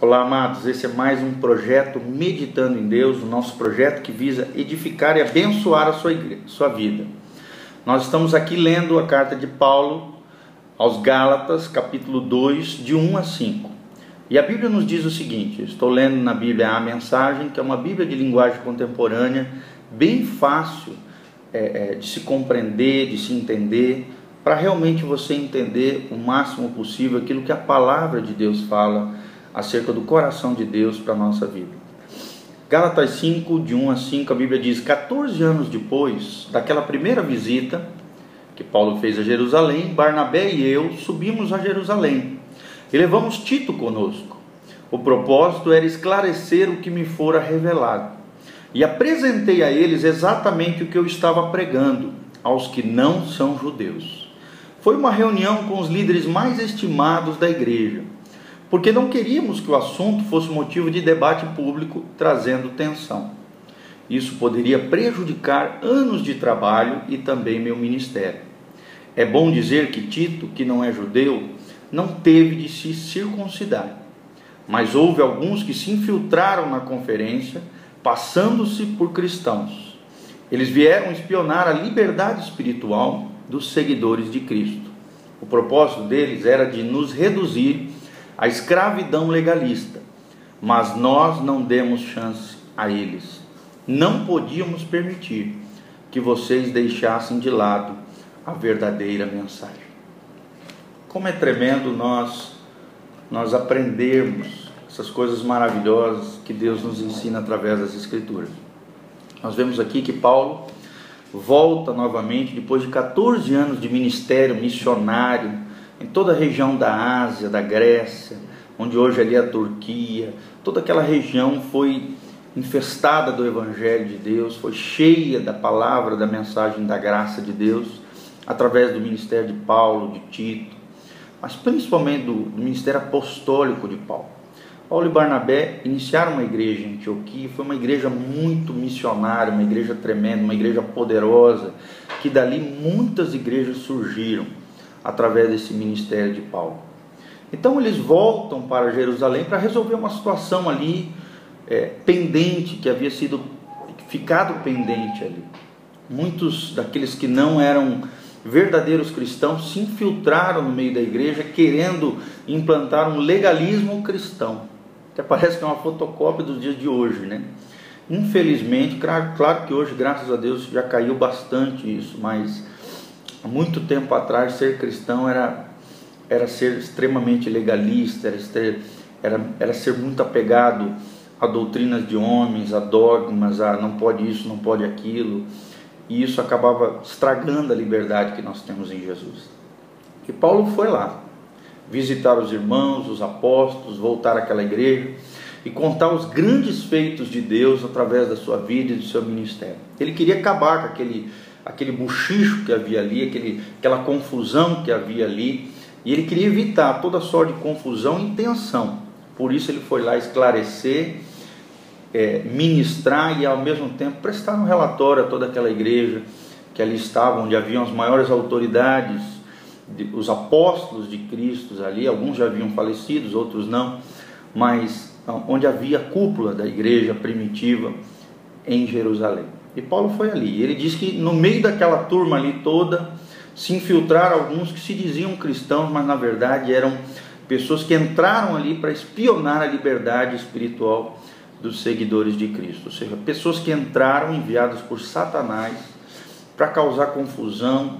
Olá, amados, esse é mais um projeto Meditando em Deus, o nosso projeto que visa edificar e abençoar a sua vida. Nós estamos aqui lendo a carta de Paulo aos Gálatas, capítulo 2, de 1 a 5. E a Bíblia nos diz o seguinte, eu estou lendo na Bíblia a Mensagem, que é uma Bíblia de linguagem contemporânea, bem fácil de se compreender, de se entender, para realmente você entender o máximo possível aquilo que a palavra de Deus fala acerca do coração de Deus para a nossa vida. Gálatas 5, de 1 a 5, a Bíblia diz: 14 anos depois daquela primeira visita que Paulo fez a Jerusalém, Barnabé e eu subimos a Jerusalém e levamos Tito conosco. O propósito era esclarecer o que me fora revelado, e apresentei a eles exatamente o que eu estava pregando aos que não são judeus. Foi uma reunião com os líderes mais estimados da igreja, porque não queríamos que o assunto fosse motivo de debate público, trazendo tensão. Isso poderia prejudicar anos de trabalho e também meu ministério. É bom dizer que Tito, que não é judeu, não teve de se circuncidar, mas houve alguns que se infiltraram na conferência, passando-se por cristãos. Eles vieram espionar a liberdade espiritual dos seguidores de Cristo. O propósito deles era de nos reduzir à escravidão legalista, mas nós não demos chance a eles. Não podíamos permitir que vocês deixassem de lado a verdadeira mensagem. Como é tremendo nós aprendermos essas coisas maravilhosas que Deus nos ensina através das Escrituras. Nós vemos aqui que Paulo volta novamente, depois de 14 anos de ministério missionário, em toda a região da Ásia, da Grécia, onde hoje ali é a Turquia, toda aquela região foi infestada do Evangelho de Deus, foi cheia da palavra, da mensagem da graça de Deus, através do ministério de Paulo, de Tito, mas principalmente do ministério apostólico de Paulo. Paulo e Barnabé iniciaram uma igreja em Antioquia, foi uma igreja muito missionária, uma igreja tremenda, uma igreja poderosa, que dali muitas igrejas surgiram através desse ministério de Paulo. Então eles voltam para Jerusalém para resolver uma situação ali pendente, que havia ficado pendente ali. Muitos daqueles que não eram verdadeiros cristãos se infiltraram no meio da igreja, querendo implantar um legalismo cristão. Até parece que é uma fotocópia dos dias de hoje, né? Infelizmente, claro que hoje, graças a Deus, já caiu bastante isso, mas há muito tempo atrás ser cristão era ser extremamente legalista, era ser muito apegado a doutrinas de homens, a dogmas, a não pode isso, não pode aquilo, e isso acabava estragando a liberdade que nós temos em Jesus. E Paulo foi lá visitar os irmãos, os apóstolos, voltar àquela igreja e contar os grandes feitos de Deus através da sua vida e do seu ministério. Ele queria acabar com aquele buchicho que havia ali, aquela confusão que havia ali, e ele queria evitar toda sorte de confusão e tensão. Por isso ele foi lá esclarecer, ministrar e ao mesmo tempo prestar um relatório a toda aquela igreja que ali estava, onde haviam as maiores autoridades, os apóstolos de Cristo ali, alguns já haviam falecido, outros não, mas onde havia a cúpula da igreja primitiva em Jerusalém. E Paulo foi ali, ele diz que no meio daquela turma ali toda, se infiltraram alguns que se diziam cristãos, mas na verdade eram pessoas que entraram ali para espionar a liberdade espiritual dos seguidores de Cristo, ou seja, pessoas que entraram enviadas por Satanás para causar confusão,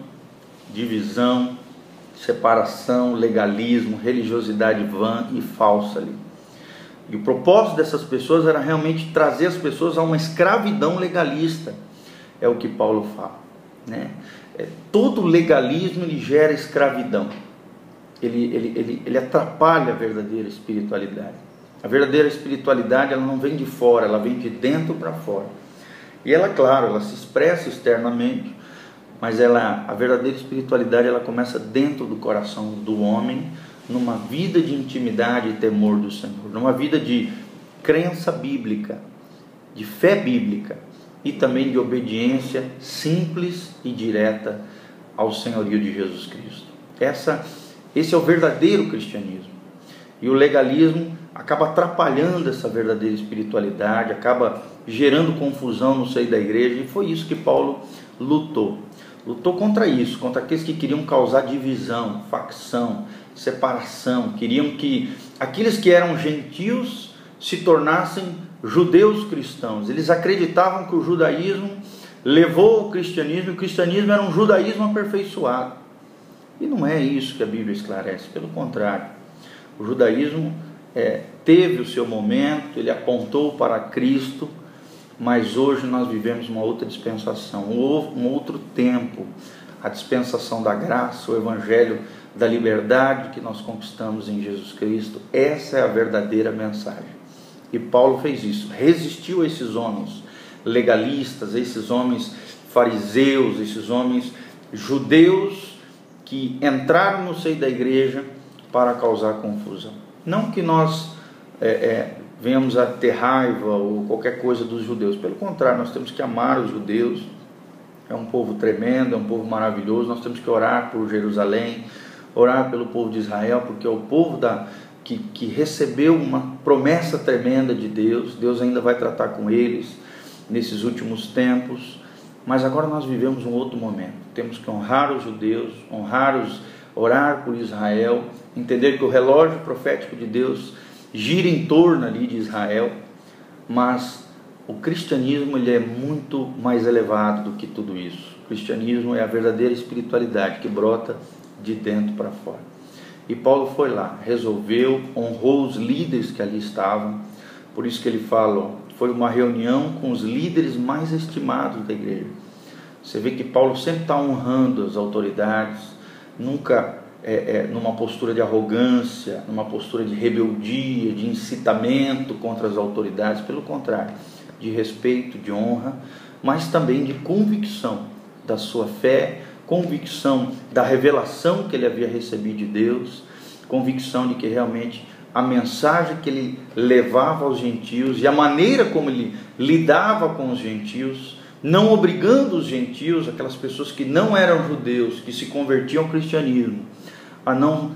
divisão, separação, legalismo, religiosidade vã e falsa ali. E o propósito dessas pessoas era realmente trazer as pessoas a uma escravidão legalista, é o que Paulo fala, né? Todo legalismo ele gera escravidão, ele atrapalha a verdadeira espiritualidade. A verdadeira espiritualidade ela não vem de fora, ela vem de dentro para fora. E ela, claro, ela se expressa externamente, mas a verdadeira espiritualidade ela começa dentro do coração do homem, numa vida de intimidade e temor do Senhor, numa vida de crença bíblica, de fé bíblica e também de obediência simples e direta ao senhorio de Jesus Cristo. Esse é o verdadeiro cristianismo. E o legalismo acaba atrapalhando essa verdadeira espiritualidade, acaba gerando confusão no seio da igreja, e foi isso que Paulo lutou. Lutou contra isso, contra aqueles que queriam causar divisão, facção, separação, queriam que aqueles que eram gentios se tornassem judeus cristãos. Eles acreditavam que o judaísmo levou ao cristianismo, e o cristianismo era um judaísmo aperfeiçoado. E não é isso que a Bíblia esclarece, pelo contrário. O judaísmo teve o seu momento, ele apontou para Cristo, mas hoje nós vivemos uma outra dispensação, um outro tempo, a dispensação da graça, o evangelho da liberdade que nós conquistamos em Jesus Cristo. Essa é a verdadeira mensagem. E Paulo fez isso, resistiu a esses homens legalistas, a esses homens fariseus, esses homens judeus que entraram no seio da igreja para causar confusão. Não que nós venhamos a ter raiva ou qualquer coisa dos judeus, pelo contrário, nós temos que amar os judeus. É um povo tremendo, é um povo maravilhoso. Nós temos que orar por Jerusalém, orar pelo povo de Israel, porque é o povo que recebeu uma promessa tremenda de Deus. Deus ainda vai tratar com eles nesses últimos tempos, mas agora nós vivemos um outro momento. Temos que honrar os judeus, orar por Israel, entender que o relógio profético de Deus gira em torno ali de Israel, mas o cristianismo ele é muito mais elevado do que tudo isso. O cristianismo é a verdadeira espiritualidade que brota de dentro para fora. E Paulo foi lá, resolveu, honrou os líderes que ali estavam. Por isso que ele fala, foi uma reunião com os líderes mais estimados da igreja. Você vê que Paulo sempre está honrando as autoridades, nunca numa postura de arrogância, numa postura de rebeldia, de incitamento contra as autoridades. Pelo contrário, de respeito, de honra, mas também de convicção da sua fé, convicção da revelação que ele havia recebido de Deus, convicção de que realmente a mensagem que ele levava aos gentios e a maneira como ele lidava com os gentios, não obrigando os gentios, aquelas pessoas que não eram judeus, que se convertiam ao cristianismo, a não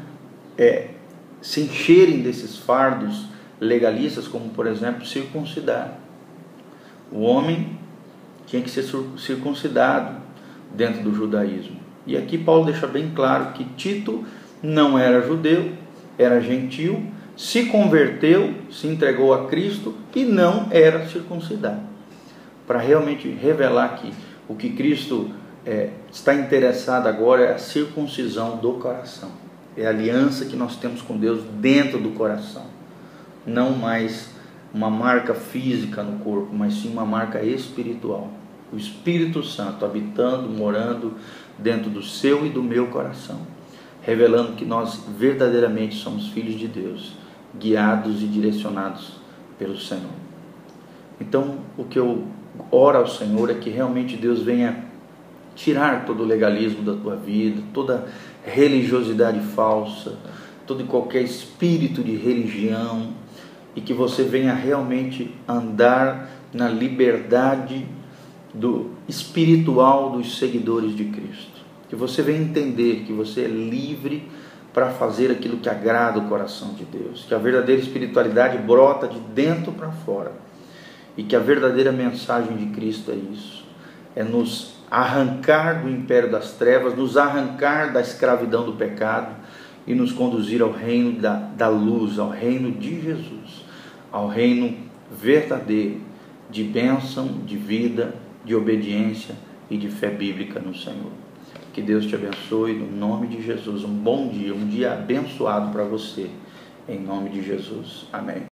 se encherem desses fardos legalistas, como por exemplo circuncidar. O homem tinha que ser circuncidado dentro do judaísmo. E aqui Paulo deixa bem claro que Tito não era judeu, era gentil, se converteu, se entregou a Cristo e não era circuncidado, para realmente revelar que o que Cristo está interessado agora é a circuncisão do coração, é a aliança que nós temos com Deus dentro do coração, não mais uma marca física no corpo, mas sim uma marca espiritual, o Espírito Santo habitando, morando dentro do seu e do meu coração, revelando que nós verdadeiramente somos filhos de Deus, guiados e direcionados pelo Senhor. Então, o que eu oro ao Senhor é que realmente Deus venha tirar todo o legalismo da tua vida, toda religiosidade falsa, todo e qualquer espírito de religião, e que você venha realmente andar na liberdade do espiritual dos seguidores de Cristo. Que você venha entender que você é livre para fazer aquilo que agrada o coração de Deus, que a verdadeira espiritualidade brota de dentro para fora, e que a verdadeira mensagem de Cristo é isso, é nos arrancar do império das trevas, nos arrancar da escravidão do pecado e nos conduzir ao reino da luz, ao reino de Jesus, ao reino verdadeiro de bênção, de vida, de obediência e de fé bíblica no Senhor. Que Deus te abençoe no nome de Jesus. Um bom dia, um dia abençoado para você, em nome de Jesus. Amém.